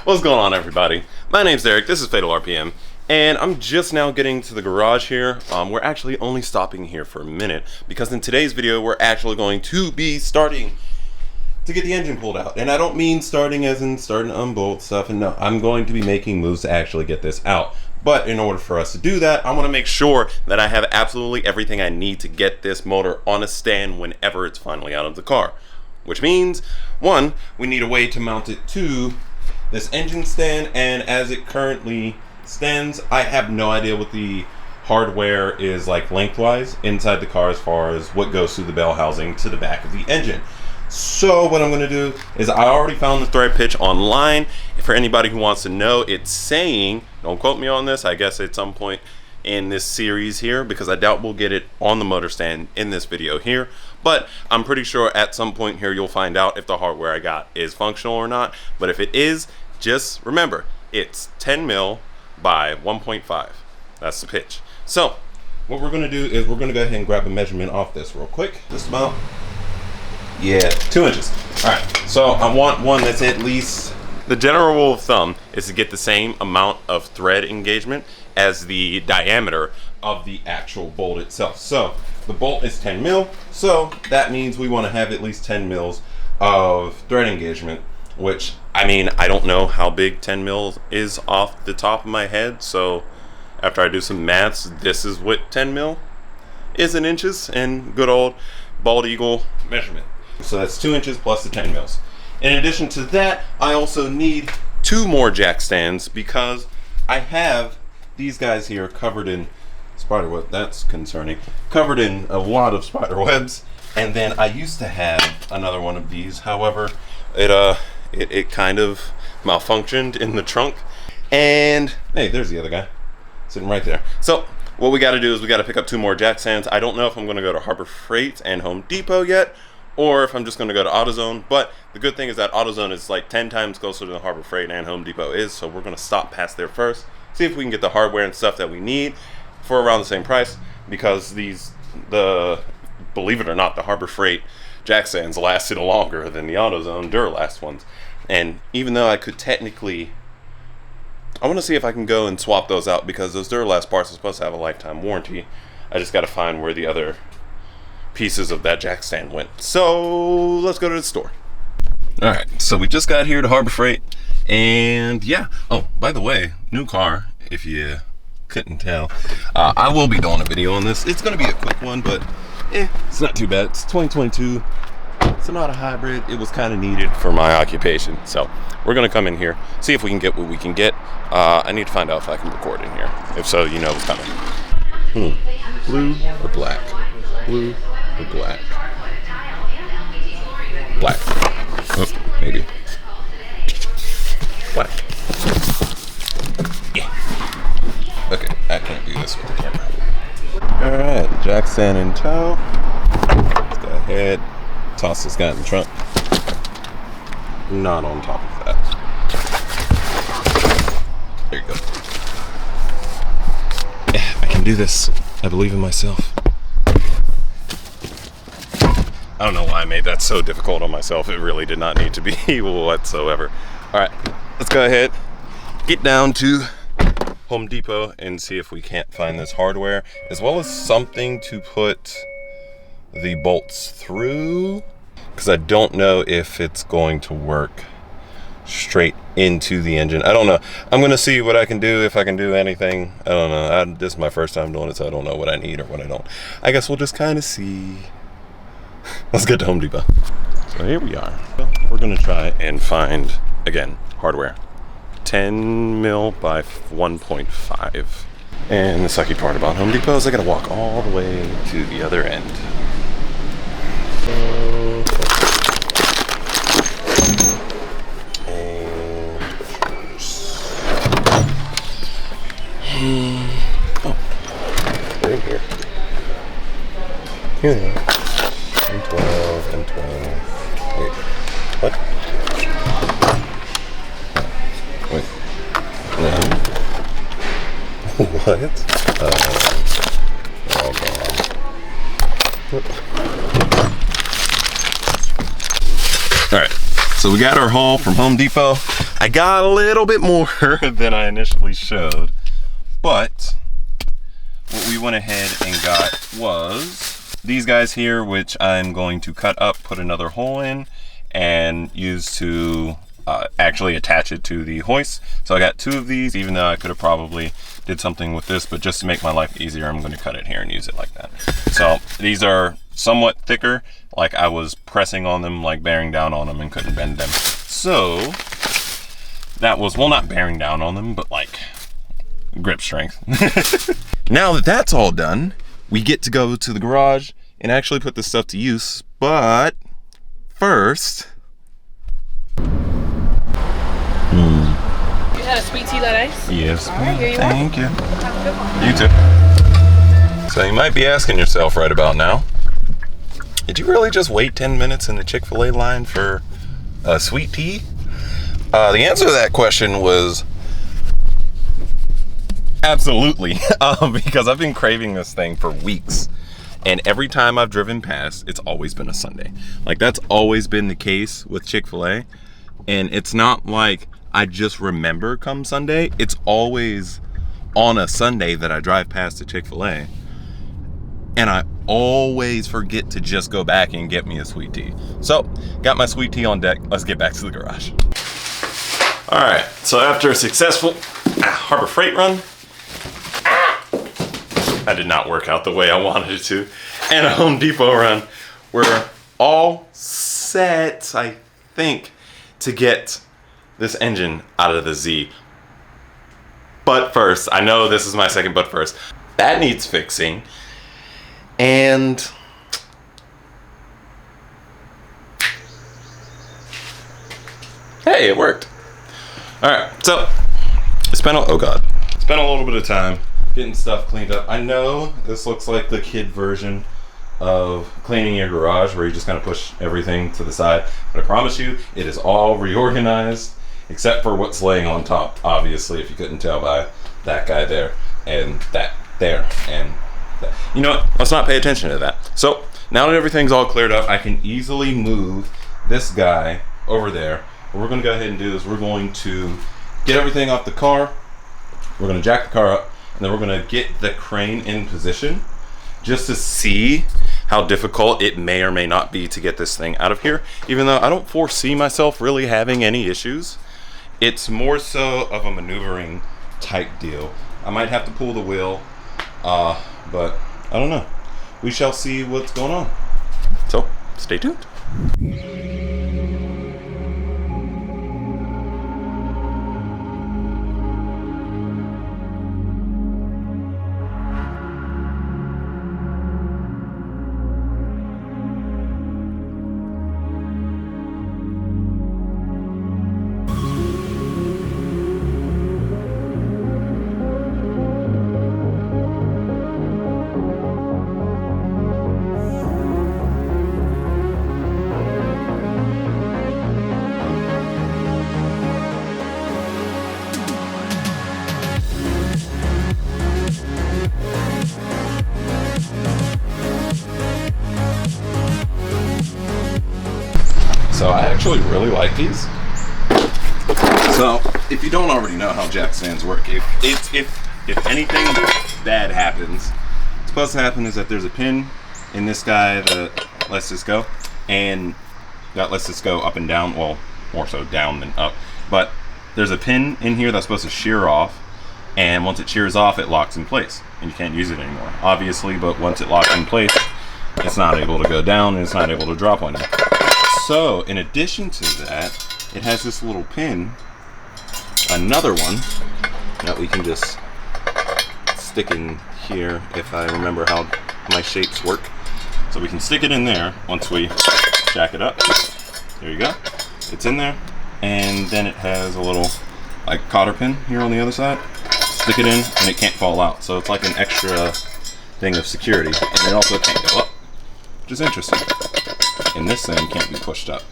What's going on, everybody? My name's Eric, this is Fatal RPM, and I'm just now getting to the garage here. We're actually only stopping here for a minute, because in today's video, we're actually going to be starting to get the engine pulled out. And I don't mean starting as in starting to unbolt stuff, and no, I'm going to be making moves to actually get this out. But in order for us to do that, I want to make sure that I have absolutely everything I need to get this motor on a stand whenever it's finally out of the car. Which means, one, we need a way to mount it to this engine stand, and as it currently stands, I have no idea what the hardware is like lengthwise inside the car as far as what goes through the bell housing to the back of the engine. So what I'm going to do is I already found the thread pitch online. For anybody who wants to know, it's saying, don't quote me on this, I guess at some point in this series here, because I doubt we'll get it on the motor stand in this video here, but I'm pretty sure at some point here you'll find out if the hardware I got is functional or not. But if it is, just remember, it's 10 mil by 1.5. That's the pitch. So what we're going to do is we're going to go ahead and grab a measurement off this real quick. This amount. Yeah, 2 inches. All right, so I want one that's at least, the general rule of thumb is to get the same amount of thread engagement as the diameter of the actual bolt itself. So the bolt is 10 mil, so that means we want to have at least 10 mils of thread engagement, which, I mean, I don't know how big 10 mil is off the top of my head, so after I do some maths, this is what 10 mil is in inches in good old bald eagle measurement. So that's 2 inches plus the 10 mils. In addition to that, I also need 2 more jack stands because I have these guys here covered in spider web. That's concerning. Covered in a lot of spider webs. And then I used to have another one of these. However, it kind of malfunctioned in the trunk. And hey, there's the other guy sitting right there. So what we got to do is we got to pick up 2 more jack stands. I don't know if I'm going to go to Harbor Freight and Home Depot yet, or if I'm just going to go to AutoZone. But the good thing is that AutoZone is like 10 times closer than Harbor Freight and Home Depot is, so we're going to stop past there first, see if we can get the hardware and stuff that we need for around the same price, because believe it or not, the Harbor Freight jack stands lasted longer than the AutoZone Duralast ones. And even though I could technically, I want to see if I can go and swap those out, because those Duralast parts are supposed to have a lifetime warranty. I just got to find where the other pieces of that jack stand went. So let's go to the store. All right, so we just got here to Harbor Freight, and yeah. Oh, by the way, new car, if you couldn't tell. I will be doing a video on this. It's going to be a quick one, but it's not too bad. It's 2022. It's not a hybrid. It was kind of needed for my occupation. So we're going to come in here, see if we can get what we can get. I need to find out if I can record in here. If so, you know what's coming. Blue or black? Blue or black? Black. Oh, maybe. Black. Yeah. Okay, I can't do this with the camera. Alright, jack stand in tow. Let's go ahead, toss this guy in the trunk. Not on top of that. There you go. Yeah, I can do this. I believe in myself. I don't know why I made that so difficult on myself. It really did not need to be whatsoever. Alright, let's go ahead, get down to Home Depot and see if we can't find this hardware, as well as something to put the bolts through, because I don't know if it's going to work straight into the engine. I don't know. I'm going to see what I can do, if I can do anything. I don't know. This is my first time doing it, so I don't know what I need or what I don't. I guess we'll just kind of see. Let's get to Home Depot. So here we are. We're going to try and find, again, hardware. 10 mil by 1.5. And the sucky part about Home Depot is I gotta walk all the way to the other end. Oh, they're in here. Here they are. And 12 and 12. Wait, what? Wait. No. What? They're all gone. Alright. So we got our haul from Home Depot. I got a little bit more than I initially showed, but what we went ahead and got was these guys here, which I'm going to cut up, put another hole in, and use to actually attach it to the hoist. So I got 2 of these, even though I could have probably did something with this, but just to make my life easier, I'm going to cut it here and use it like that. So these are somewhat thicker, like I was pressing on them, like bearing down on them and couldn't bend them. So that was, well, not bearing down on them, but like grip strength. Now that that's all done, we get to go to the garage and actually put this stuff to use. But first, You had a sweet tea that ice? yes, All right, here you thank you. Have a good one. You too. So you might be asking yourself right about now, did you really just wait 10 minutes in the Chick-fil-A line for a sweet tea? The answer to that question was absolutely, because I've been craving this thing for weeks. And every time I've driven past, it's always been a Sunday. Like, that's always been the case with Chick-fil-A. And it's not like I just remember come Sunday. It's always on a Sunday that I drive past the Chick-fil-A. And I always forget to just go back and get me a sweet tea. So, got my sweet tea on deck. Let's get back to the garage. All right, so after a successful Harbor Freight run, that did not work out the way I wanted it to, and a Home Depot run, we're all set, I think, to get this engine out of the Z. But first, I know this is my second but first, that needs fixing, and hey, it worked. All right, so it's been a little bit of time getting stuff cleaned up. I know this looks like the kid version of cleaning your garage where you just kind of push everything to the side, but I promise you it is all reorganized except for what's laying on top, obviously, if you couldn't tell by that guy there and that there and that. You know what, let's not pay attention to that. So now that everything's all cleared up, I can easily move this guy over there. What we're going to go ahead and do is we're going to get everything off the car, we're going to jack the car up, and then we're going to get the crane in position just to see how difficult it may or may not be to get this thing out of here. Even though I don't foresee myself really having any issues, it's more so of a maneuvering type deal. I might have to pull the wheel, but I don't know. We shall see what's going on. So stay tuned. So I actually really like these. So if you don't already know how jack stands work, if anything bad happens, what's supposed to happen is that there's a pin in this guy that lets this go, and that lets this go up and down, well, more so down than up, but there's a pin in here that's supposed to shear off, and once it shears off, it locks in place, and you can't use it anymore, obviously, but once it locks in place, it's not able to go down, and it's not able to drop on you. So, in addition to that, it has this little pin, another one, that we can just stick in here if I remember how my shapes work. So we can stick it in there once we jack it up. There you go. It's in there. And then it has a little like cotter pin here on the other side. Stick it in and it can't fall out. So it's like an extra thing of security. And it also can't go up, which is interesting. And this thing can't be pushed up.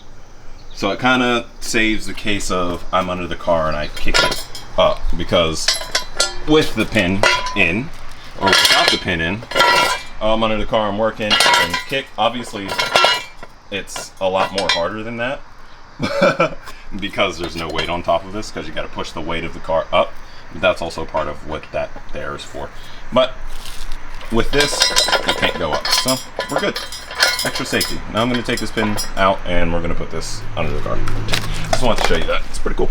So it kind of saves the case of I'm under the car and I kick it up, because with the pin in, or without the pin in, I'm under the car, I'm working, and kick, obviously it's a lot more harder than that, because there's no weight on top of this, because you got to push the weight of the car up. That's also part of what that there is for. But with this, you can't go up, so we're good. Extra safety. Now I'm going to take this pin out and we're going to put this under the car. Just wanted to show you that. It's pretty cool.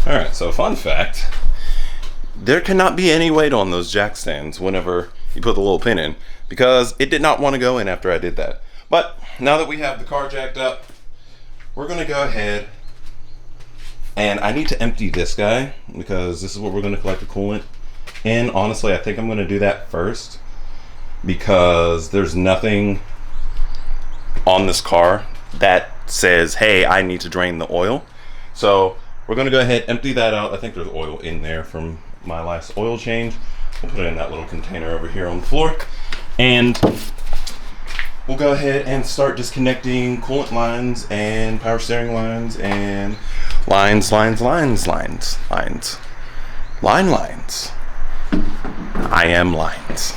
Alright, so fun fact, there cannot be any weight on those jack stands whenever you put the little pin in, because it did not want to go in after I did that. But now that we have the car jacked up, we're going to go ahead and I need to empty this guy, because this is what we're going to collect the coolant in. Honestly, I think I'm going to do that first, because there's nothing on this car that says, hey, I need to drain the oil. So we're going to go ahead, empty that out. I think there's oil in there from my last oil change. We'll put it in that little container over here on the floor. And we'll go ahead and start disconnecting coolant lines and power steering lines and lines. I am lines.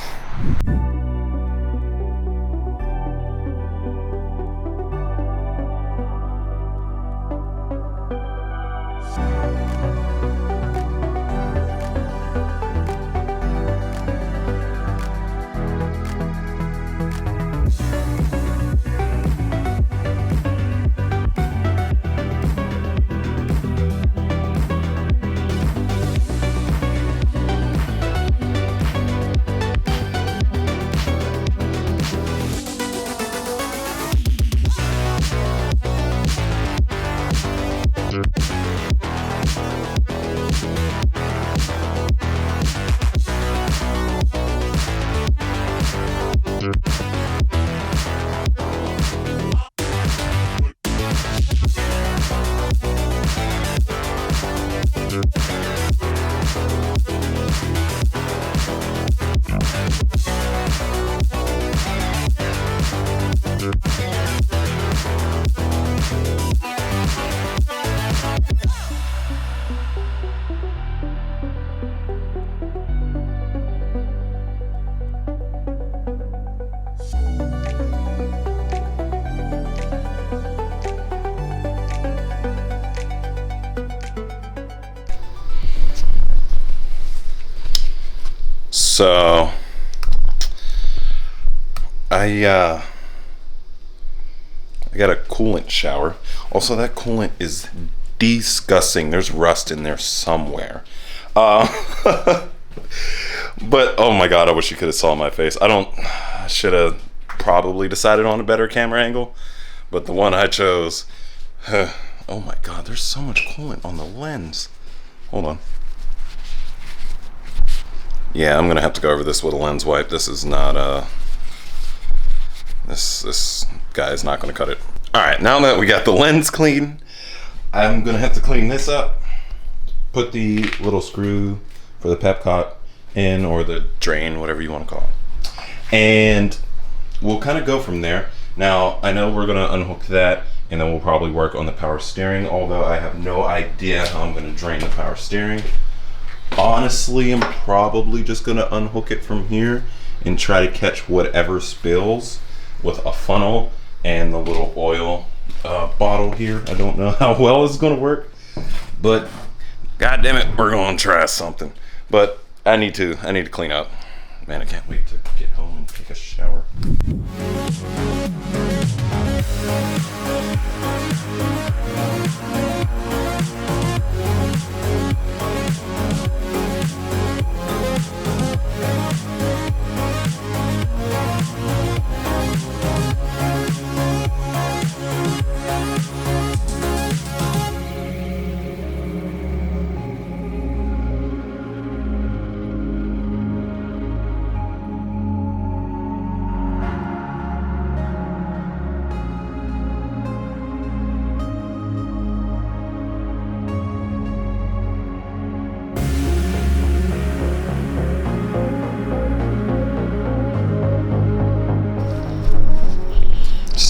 So I got a coolant shower. Also, that coolant is disgusting. There's rust in there somewhere. But oh my god, I wish you could have saw my face. I should have probably decided on a better camera angle, but the one I chose, oh my god, there's so much coolant on the lens. Hold on. Yeah, I'm gonna have to go over this with a lens wipe. This is not this guy is not gonna cut it. Alright, now that we got the lens clean, I'm gonna have to clean this up, put the little screw for the pepcock in, or the drain, whatever you want to call it, and we'll kind of go from there. Now I know we're gonna unhook that, and then we'll probably work on the power steering, although I have no idea how I'm gonna drain the power steering. Honestly, I'm probably just gonna unhook it from here and try to catch whatever spills with a funnel and the little oil bottle here. I don't know how well it's gonna work, but god damn it, we're gonna try something. But I need to clean up. Man, I can't wait to get home and take a shower.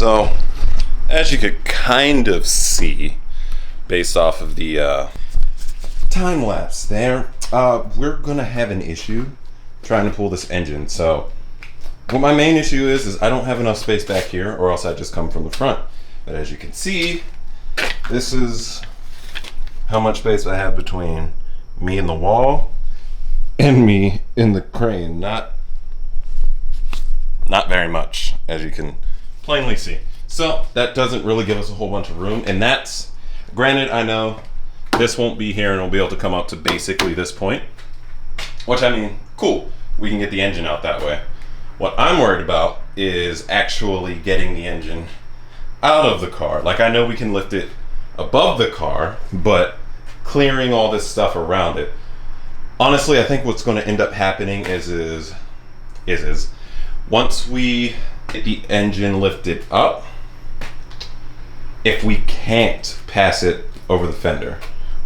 So, as you could kind of see, based off of the time lapse there, we're gonna have an issue trying to pull this engine. So, what my main issue is I don't have enough space back here, or else I'd just come from the front. But as you can see, this is how much space I have between me and the wall and me in the crane. Not very much, as you can plainly see. So that doesn't really give us a whole bunch of room, and that's, granted, I know this won't be here and it'll be able to come up to basically this point, which, I mean, cool, we can get the engine out that way. What I'm worried about is actually getting the engine out of the car. Like, I know we can lift it above the car, but clearing all this stuff around it. Honestly, I think what's going to end up happening is once we get the engine lifted up, if we can't pass it over the fender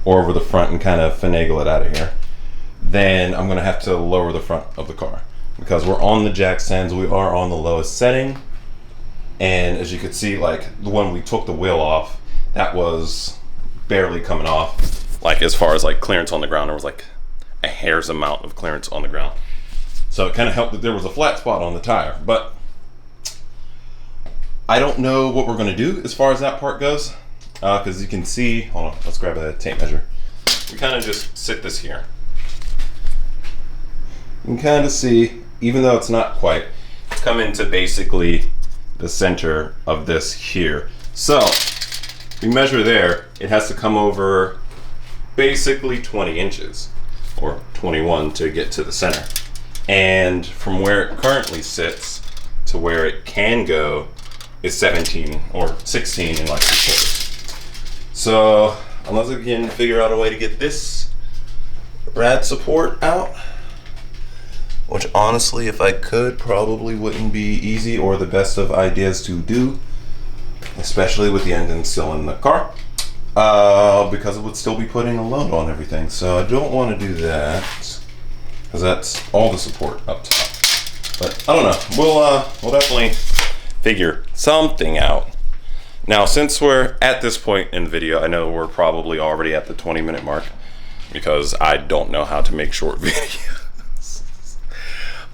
or over the front and kind of finagle it out of here, then I'm going to have to lower the front of the car, because we're on the jack stands, we are on the lowest setting, and as you can see, like, when we took the wheel off, that was barely coming off. Like, as far as like clearance on the ground, there was like a hair's amount of clearance on the ground. So it kind of helped that there was a flat spot on the tire. But I don't know what we're going to do as far as that part goes, because you can see, hold on, let's grab a tape measure. We kind of just sit this here. You can kind of see, even though it's not quite, come into basically the center of this here. So we measure there, it has to come over basically 20 inches or 21 to get to the center. And from where it currently sits to where it can go is 17 or 16 and like 3/4. So unless we can figure out a way to get this rad support out, which honestly, if I could, probably wouldn't be easy or the best of ideas to do, especially with the engine still in the car, because it would still be putting a load on everything. So I don't want to do that, because that's all the support up top. But I don't know, we'll definitely figure something out. Now, since we're at this point in the video, I know we're probably already at the 20-minute mark, because I don't know how to make short videos.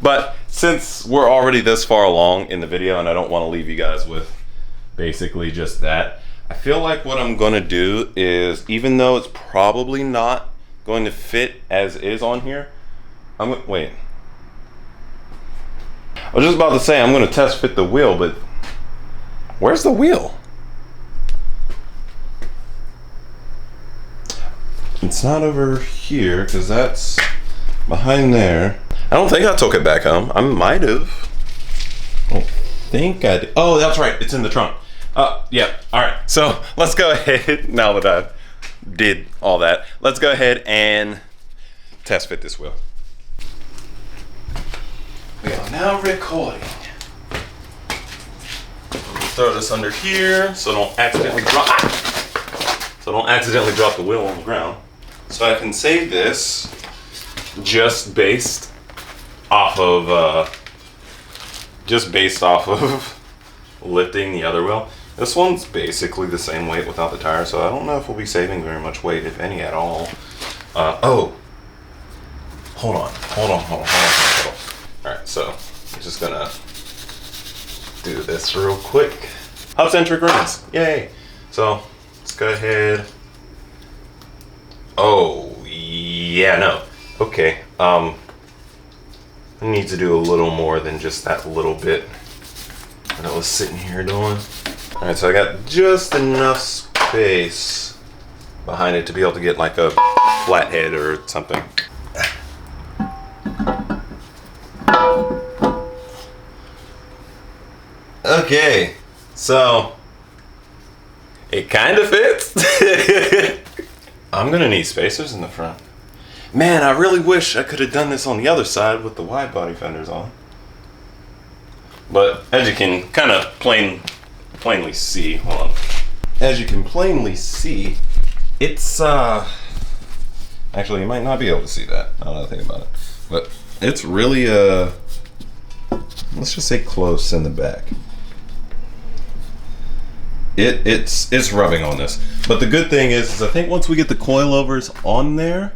But since we're already this far along in the video, and I don't want to leave you guys with basically just that, I feel like what I'm going to do is, even though it's probably not going to fit as is on here, wait. I was just about to say I'm going to test fit the wheel, but where's the wheel? It's not over here, because that's behind there. I don't think I took it back home. I might have. I don't think I did. Oh, that's right. It's in the trunk. Yeah. All right. So let's go ahead, now that I did all that, let's go ahead and test fit this wheel. We are now recording. Throw this under here so don't accidentally drop. The wheel on the ground. So I can save this just based off of lifting the other wheel. This one's basically the same weight without the tire, so I don't know if we'll be saving very much weight, if any at all. Oh, hold on. All right, so I'm just gonna do this real quick. Hub-centric rings, yay! So let's go ahead. Oh yeah, no, okay. I need to do a little more than just that little bit that I was sitting here doing. All right, so I got just enough space behind it to be able to get like a flathead or something. Okay, so it kind of fits. I'm gonna need spacers in the front. Man, I really wish I could have done this on the other side with the wide body fenders on. But as you can kind of plainly see, hold on. As you can plainly see, it's actually, you might not be able to see that. I don't know anything about it, but it's really let's just say close in the back. it's rubbing on this. But the good thing is I think once we get the coilovers on there,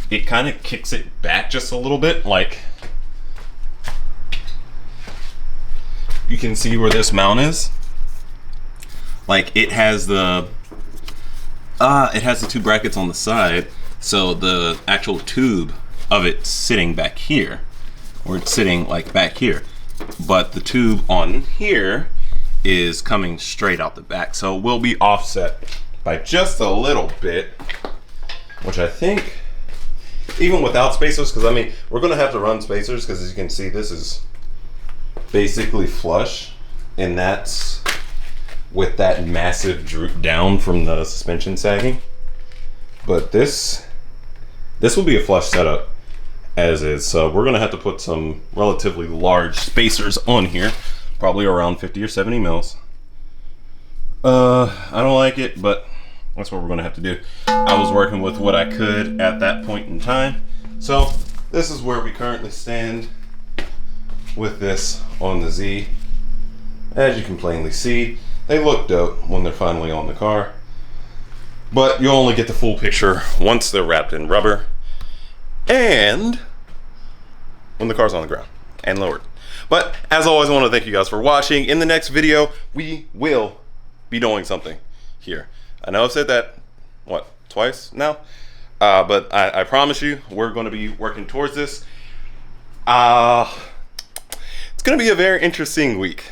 it kind of kicks it back just a little bit. Like, you can see where this mount is. Like, it has the two brackets on the side, so the actual tube of it sitting back here, or it's sitting like back here, but the tube on here is coming straight out the back, so it will be offset by just a little bit, which I think even without spacers, because I mean we're gonna have to run spacers, because as you can see this is basically flush, and that's with that massive droop down from the suspension sagging. But this will be a flush setup as is, so we're gonna have to put some relatively large spacers on here, probably around 50 or 70 mils. I don't like it, but that's what we're gonna have to do. I was working with what I could at that point in time, so this is where we currently stand with this on the Z. As you can plainly see, they look dope when they're finally on the car, but you'll only get the full picture once they're wrapped in rubber and when the car's on the ground and lowered. But as always, I want to thank you guys for watching. In the next video, we will be doing something here. I know I've said that, what, twice now? But I promise you, we're going to be working towards this. It's going to be a very interesting week.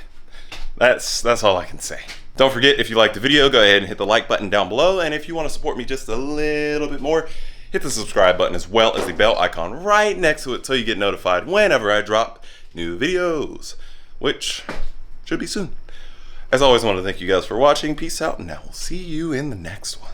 That's all I can say. Don't forget, if you liked the video, go ahead and hit the like button down below. And if you want to support me just a little bit more, hit the subscribe button as well as the bell icon right next to it so you get notified whenever I drop new videos, which should be soon. As always, I want to thank you guys for watching. Peace out, and I will see you in the next one.